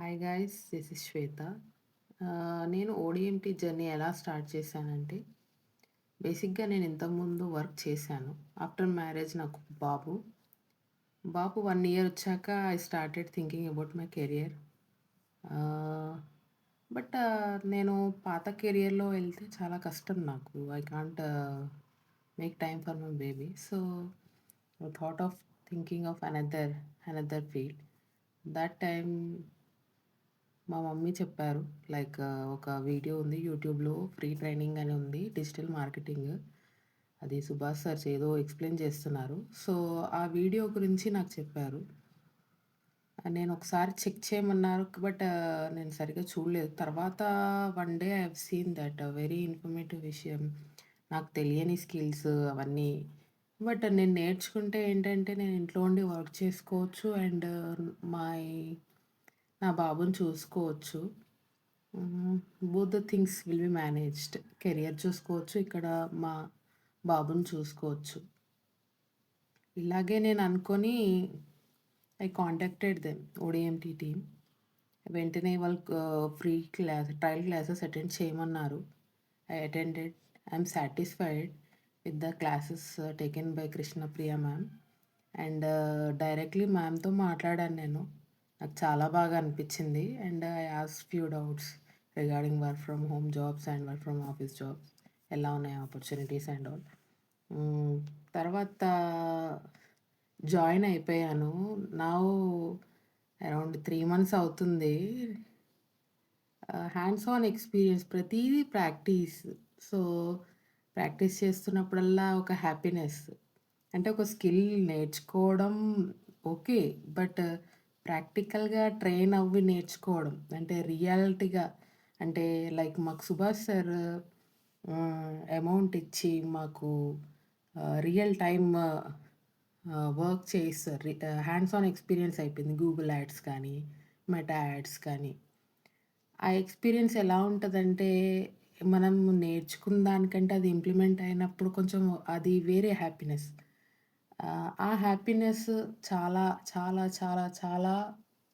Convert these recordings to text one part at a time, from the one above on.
Hi guys, this is శ్వేత. నేను ODMT journey ఎలా start చేశానంటే, బేసిక్‌గా నేను ఇంతకుముందు వర్క్ చేశాను. ఆఫ్టర్ మ్యారేజ్ నాకు బాబు 1 ఇయర్ వచ్చాక I started thinking about my career. ఆహ్, నేను పాత కెరియర్‌లో వెళ్తే చాలా కష్టం నాకు. I can't make time for my baby. So, thought of thinking of another field. That time మా మమ్మీ చెప్పారు. ఒక వీడియో ఉంది యూట్యూబ్‌లో ఫ్రీ ట్రైనింగ్ అని ఉంది. Digital marketing. అది సుభాష్ సార్ ఏదో ఎక్స్‌ప్లెయిన్ చేస్తున్నారు. సో, ఆ వీడియో గురించి నాకు చెప్పారు. నేను ఒకసారి చెక్ చేయమన్నారు. నేను సరిగ్గా చూడలేదు. తర్వాత one day I have seen that very informative విషయం. నాకు తెలియని స్కిల్స్ అవన్నీ. నేను నేర్చుకుంటే ఏంటంటే, నేను ఇంట్లో ఉండి వర్క్ చేసుకోవచ్చు అండ్ మై నా బాబుని చూసుకోవచ్చు. Both the things will be managed. Career చూసుకోవచ్చు. ఇక్కడ మా బాబుని చూసుకోవచ్చు. ఇలాగే నేను అనుకోని I contacted them ODMT team. వెంటనే వాళ్ళు ట్రయల్ క్లాసెస్ అటెండ్ చేయమన్నారు. I attended. I'm satisfied with the classes taken by Krishnapriya ma'am. And directly మ్యామ్‌తో మాట్లాడాను నేను. నాకు చాలా బాగా అనిపించింది. And I asked few doubts regarding work from home jobs and work from office jobs. ఎలా ఉన్నాయి ఆపర్చునిటీస్ అండ్ ఆల్. హ్మ్. తర్వాత జాయిన్ అయిపోయాను. నౌ అరౌండ్ 3 మంత్స్ అవుతుంది. హ్యాండ్స్ ఆన్ ఎక్స్‌పీరియన్స్ ప్రతీదీ ప్రాక్టీస్. సో, ప్రాక్టీస్ చేస్తున్నప్పుడల్లా ఒక హ్యాపీనెస్. అంటే ఒక స్కిల్ నేర్చుకోవడం ఓకే. బట్ ప్రాక్టికల్‌గా ట్రైన్ అవ్వి నేర్చుకోవడం. అంటే రియాలిటీగా అంటే మాకు సుభాష్ సార్ అమౌంట్ ఇచ్చి మాకు రియల్ టైమ్ వర్క్ చేయిస్తారు. హ్యాండ్స్ ఆన్ ఎక్స్‌పీరియన్స్ అయిపోయింది. గూగుల్ యాడ్స్ కానీ, మెటా యాడ్స్ కానీ. ఆ ఎక్స్‌పీరియన్స్ ఎలా ఉంటదంటే, మనం నేర్చుకున్న దానికంటే అది ఇంప్లిమెంట్ అయినప్పుడు కొంచెం అది వేరే హ్యాపీనెస్. ఆ హ్యాపీనెస్ చాలా, చాలా, చాలా, చాలా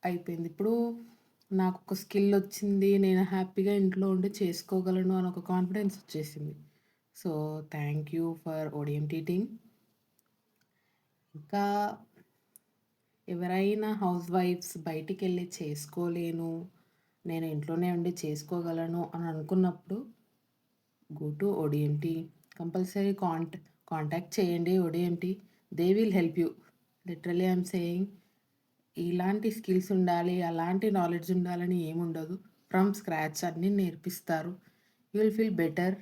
అయిపోయింది. ఇప్పుడు నాకొక స్కిల్లొచ్చింది. నేను హ్యాపీగా ఇంట్లో ఉండి చేసుకోగలను అని ఒక కాన్ఫిడెన్స్ వచ్చేసింది. So, thank you for ODMT team. ఇంకా ఎవరైనా హౌస్ వైఫ్స్ బయటికెళ్ళి చేసుకోలేను, నేను ఇంట్లోనే ఉండి చేసుకోగలను అని అనుకున్నప్పుడు go to ODMT. Compulsory contact చేయండి ODMT. They will help you. Literally I'm saying ఇలాంటి స్కిల్స్ ఉండాలి, అలాంటి నాలెడ్జ్ ఉండాలని ఏముండదు. ఫ్రమ్ స్క్రాచ్ అన్నీ నేర్పిస్తారు. You will feel better.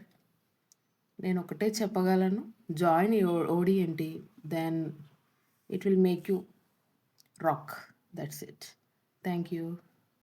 నేనొకటే చెప్పగలను. Join ODMT. Then it will make you rock. That's it. Thank you.